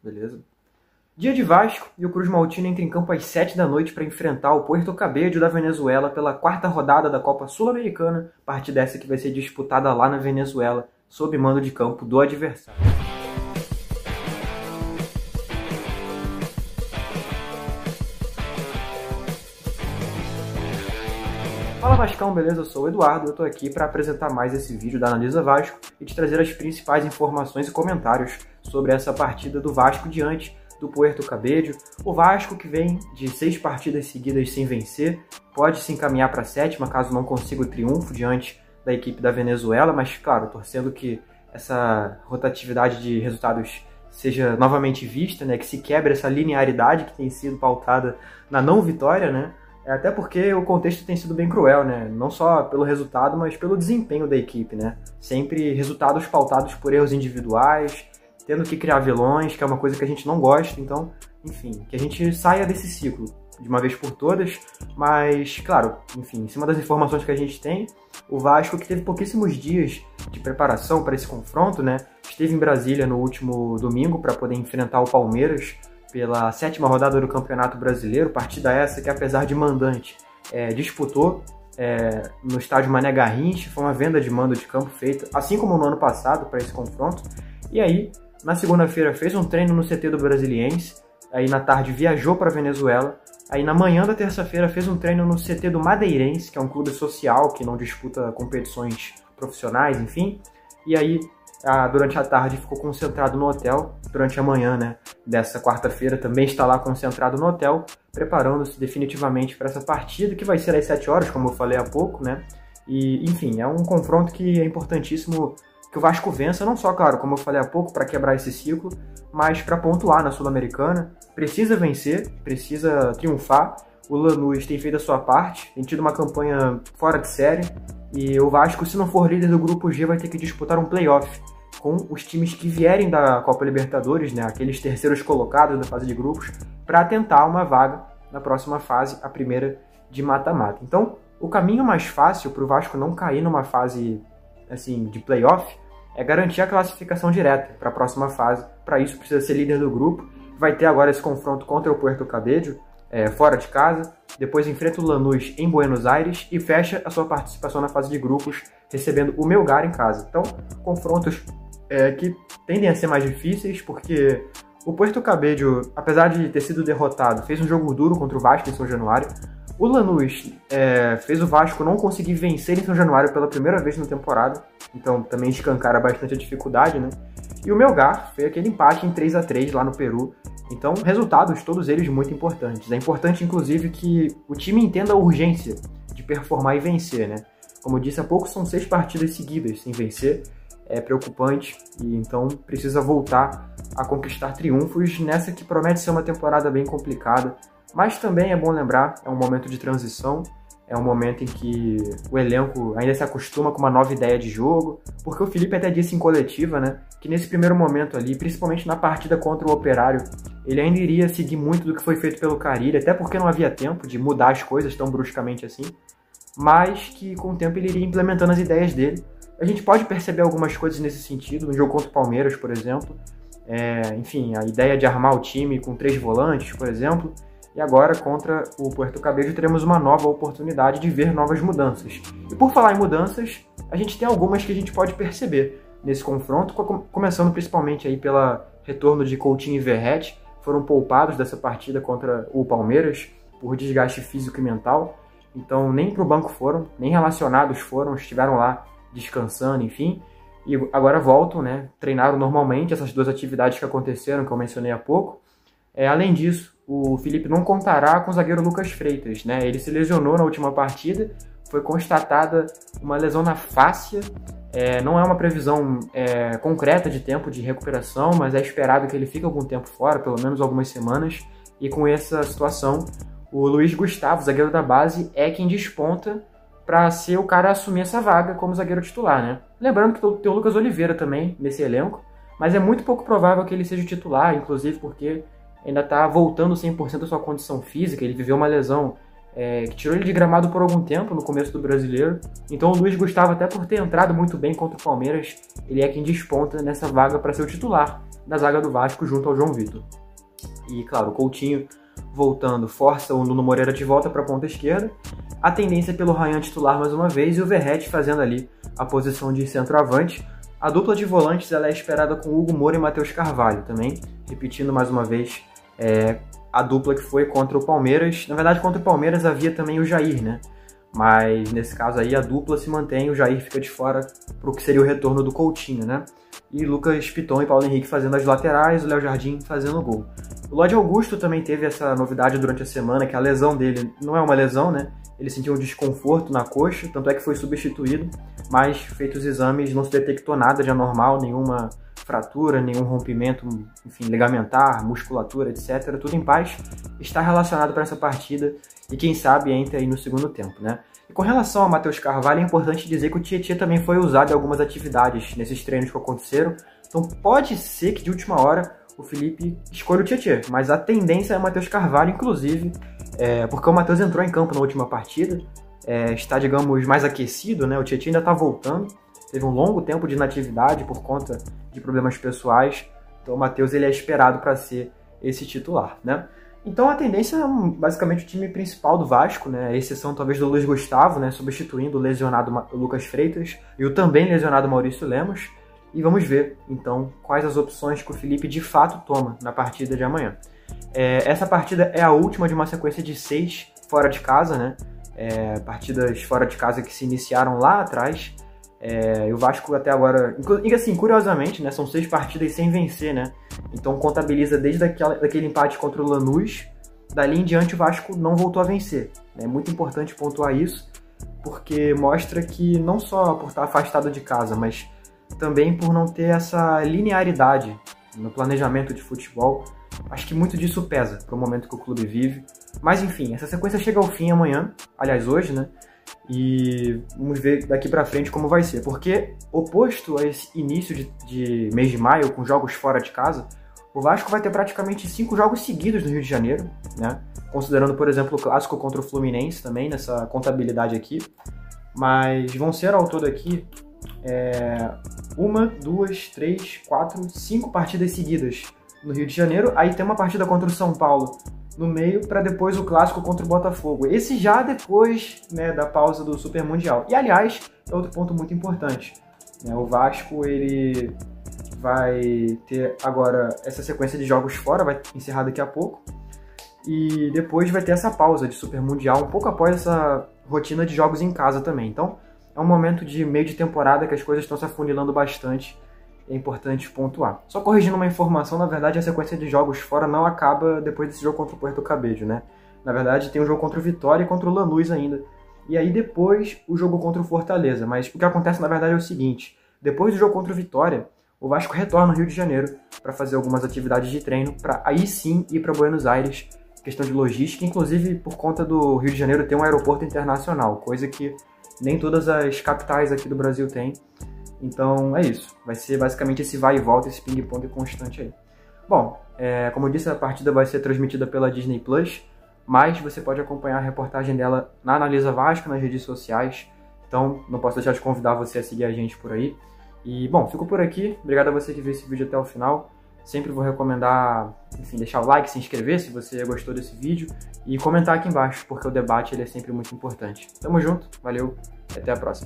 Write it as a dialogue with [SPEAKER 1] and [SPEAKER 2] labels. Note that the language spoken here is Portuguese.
[SPEAKER 1] beleza? Dia de Vasco e o Cruz Maltino entra em campo às 7 da noite para enfrentar o Puerto Cabello da Venezuela pela quarta rodada da Copa Sul-Americana, partida essa que vai ser disputada lá na Venezuela, sob mando de campo do adversário. Fala Vascão, beleza? Eu sou o Eduardo e eu tô aqui para apresentar mais esse vídeo da Analisa Vasco e te trazer as principais informações e comentários sobre essa partida do Vasco diante do Puerto Cabello. O Vasco, que vem de 6 partidas seguidas sem vencer, pode se encaminhar para a 7ª caso não consiga o triunfo diante da equipe da Venezuela, mas claro, torcendo que essa rotatividade de resultados seja novamente vista, né, que se quebre essa linearidade que tem sido pautada na não vitória, né? Até porque o contexto tem sido bem cruel, né? Não só pelo resultado, mas pelo desempenho da equipe, né? Sempre resultados pautados por erros individuais, tendo que criar vilões, que é uma coisa que a gente não gosta. Então, enfim, que a gente saia desse ciclo de uma vez por todas. Mas, claro, enfim, em cima das informações que a gente tem, o Vasco, que teve pouquíssimos dias de preparação para esse confronto, né? Esteve em Brasília no último domingo para poder enfrentar o Palmeiras pela 7ª rodada do Campeonato Brasileiro, partida essa que, apesar de mandante, disputou no estádio Mané Garrincha. Foi uma venda de mando de campo feita, assim como no ano passado, para esse confronto. E aí, na segunda-feira, fez um treino no CT do Brasiliense, aí na tarde viajou para a Venezuela, aí na manhã da terça-feira fez um treino no CT do Madeirense, que é um clube social que não disputa competições profissionais, enfim, e aí durante a tarde ficou concentrado no hotel, durante a manhã, né, dessa quarta-feira também está lá concentrado no hotel, preparando-se definitivamente para essa partida, que vai ser às 7 horas, como eu falei há pouco, né, e enfim, é um confronto que é importantíssimo que o Vasco vença, não só, claro, como eu falei há pouco, para quebrar esse ciclo, mas para pontuar na Sul-Americana. Precisa vencer, precisa triunfar. O Lanús tem feito a sua parte, tem tido uma campanha fora de série, e o Vasco, se não for líder do Grupo G, vai ter que disputar um play-off com os times que vierem da Copa Libertadores, né, aqueles terceiros colocados da fase de grupos, para tentar uma vaga na próxima fase, a primeira de mata-mata. Então, o caminho mais fácil para o Vasco não cair numa fase assim, de play-off é garantir a classificação direta para a próxima fase. Para isso, precisa ser líder do grupo. Vai ter agora esse confronto contra o Puerto Cabello, fora de casa. Depois enfrenta o Lanús em Buenos Aires e fecha a sua participação na fase de grupos, recebendo o Melgar em casa. Então, confrontos que tendem a ser mais difíceis, porque o Puerto Cabello, apesar de ter sido derrotado, fez um jogo duro contra o Vasco em São Januário. O Lanús fez o Vasco não conseguir vencer em São Januário pela primeira vez na temporada, então também escancara bastante a dificuldade, né? E o Melgar foi aquele empate em 3-3 lá no Peru. Então, resultados, todos eles muito importantes. É importante, inclusive, que o time entenda a urgência de performar e vencer, né? Como eu disse há pouco, são 6 partidas seguidas sem vencer. É preocupante e então precisa voltar a conquistar triunfos nessa que promete ser uma temporada bem complicada. Mas também é bom lembrar, é um momento de transição, é um momento em que o elenco ainda se acostuma com uma nova ideia de jogo, porque o Felipe até disse em coletiva, né, que nesse primeiro momento ali, principalmente na partida contra o Operário, ele ainda iria seguir muito do que foi feito pelo Carille, até porque não havia tempo de mudar as coisas tão bruscamente assim, mas que com o tempo ele iria implementando as ideias dele. A gente pode perceber algumas coisas nesse sentido, no jogo contra o Palmeiras, por exemplo, enfim, a ideia de armar o time com 3 volantes, por exemplo. E agora, contra o Puerto Cabello, teremos uma nova oportunidade de ver novas mudanças. E por falar em mudanças, a gente tem algumas que a gente pode perceber nesse confronto, começando principalmente aí pelo retorno de Coutinho e Verratti, foram poupados dessa partida contra o Palmeiras por desgaste físico e mental. Então, nem para o banco foram, nem relacionados foram, estiveram lá descansando, enfim. E agora voltam, né? Treinaram normalmente essas 2 atividades que aconteceram, que eu mencionei há pouco. Além disso, o Felipe não contará com o zagueiro Lucas Freitas, né? Ele se lesionou na última partida, foi constatada uma lesão na fáscia, não é uma previsão concreta de tempo de recuperação, mas é esperado que ele fique algum tempo fora, pelo menos algumas semanas, e com essa situação, o Luiz Gustavo, zagueiro da base, é quem desponta para ser o cara a assumir essa vaga como zagueiro titular, né? Lembrando que tem o Lucas Oliveira também nesse elenco, mas é muito pouco provável que ele seja o titular, inclusive porque ainda está voltando 100% à sua condição física. Ele viveu uma lesão que tirou ele de gramado por algum tempo no começo do Brasileiro. Então o Luiz Gustavo, até por ter entrado muito bem contra o Palmeiras, ele é quem desponta nessa vaga para ser o titular da zaga do Vasco junto ao João Vitor. E, claro, o Coutinho voltando força o Nuno Moreira de volta para a ponta esquerda, a tendência pelo Ryan titular mais uma vez e o Verratti fazendo ali a posição de centroavante. A dupla de volantes ela é esperada com Hugo Moura e Matheus Carvalho também, repetindo mais uma vez a dupla que foi contra o Palmeiras. Na verdade, contra o Palmeiras havia também o Jair, né? Mas nesse caso aí a dupla se mantém, o Jair fica de fora para o que seria o retorno do Coutinho, né? E Lucas Piton e Paulo Henrique fazendo as laterais, o Léo Jardim fazendo o gol. O Lodi Augusto também teve essa novidade durante a semana, que a lesão dele não é uma lesão, né? Ele sentiu um desconforto na coxa, tanto é que foi substituído, mas feitos os exames não se detectou nada de anormal, nenhuma fratura, nenhum rompimento, enfim, ligamentar, musculatura, etc. Tudo em paz, está relacionado para essa partida e quem sabe entre aí no segundo tempo, né? E com relação ao Matheus Carvalho, é importante dizer que o Tietchan também foi usado em algumas atividades nesses treinos que aconteceram, então pode ser que de última hora o Felipe escolha o Tietchan, mas a tendência é o Matheus Carvalho, inclusive, porque o Matheus entrou em campo na última partida, está, digamos, mais aquecido, né? O Tietchan ainda está voltando, teve um longo tempo de inatividade por conta de problemas pessoais, então o Matheus ele é esperado para ser esse titular, né? Então a tendência é basicamente o time principal do Vasco, né? A exceção talvez do Luiz Gustavo, né? Substituindo o lesionado Lucas Freitas e o também lesionado Maurício Lemos. E vamos ver, então, quais as opções que o Felipe de fato toma na partida de amanhã. Essa partida é a última de uma sequência de 6 fora de casa, né? Partidas fora de casa que se iniciaram lá atrás. E o Vasco até agora, e assim, curiosamente, né, são 6 partidas sem vencer, né? Então contabiliza desde daquele empate contra o Lanús, dali em diante o Vasco não voltou a vencer. É muito importante pontuar isso, porque mostra que não só por estar afastado de casa, mas também por não ter essa linearidade no planejamento de futebol. Acho que muito disso pesa para o momento que o clube vive. Mas enfim, essa sequência chega ao fim amanhã, aliás hoje, né? E vamos ver daqui pra frente como vai ser, porque oposto a esse início de mês de maio, com jogos fora de casa, o Vasco vai ter praticamente 5 jogos seguidos no Rio de Janeiro, né? Considerando, por exemplo, o clássico contra o Fluminense também, nessa contabilidade aqui. Mas vão ser ao todo aqui 1, 2, 3, 4, 5 partidas seguidas no Rio de Janeiro. Aí tem uma partida contra o São Paulo no meio, para depois o clássico contra o Botafogo. Esse já depois, né, da pausa do Super Mundial. E, aliás, é outro ponto muito importante, né? O Vasco ele vai ter agora essa sequência de jogos fora, vai encerrar daqui a pouco. E depois vai ter essa pausa de Super Mundial, um pouco após essa rotina de jogos em casa também. Então, é um momento de meio de temporada que as coisas estão se afunilando bastante. É importante pontuar. Só corrigindo uma informação, na verdade a sequência de jogos fora não acaba depois desse jogo contra o Puerto Cabello, né? Na verdade tem um jogo contra o Vitória e contra o Lanús ainda. E aí depois o jogo contra o Fortaleza. Mas o que acontece na verdade é o seguinte, depois do jogo contra o Vitória, o Vasco retorna ao Rio de Janeiro para fazer algumas atividades de treino, para aí sim ir para Buenos Aires, questão de logística, inclusive por conta do Rio de Janeiro ter um aeroporto internacional, coisa que nem todas as capitais aqui do Brasil têm. Então é isso, vai ser basicamente esse vai e volta, esse ping-pong constante aí. Bom, como eu disse, a partida vai ser transmitida pela Disney+, mas você pode acompanhar a reportagem dela na Analisa Vasco, nas redes sociais, então não posso deixar de convidar você a seguir a gente por aí. E bom, fico por aqui, obrigado a você que viu esse vídeo até o final, sempre vou recomendar, enfim, deixar o like, se inscrever se você gostou desse vídeo e comentar aqui embaixo, porque o debate ele é sempre muito importante. Tamo junto, valeu e até a próxima.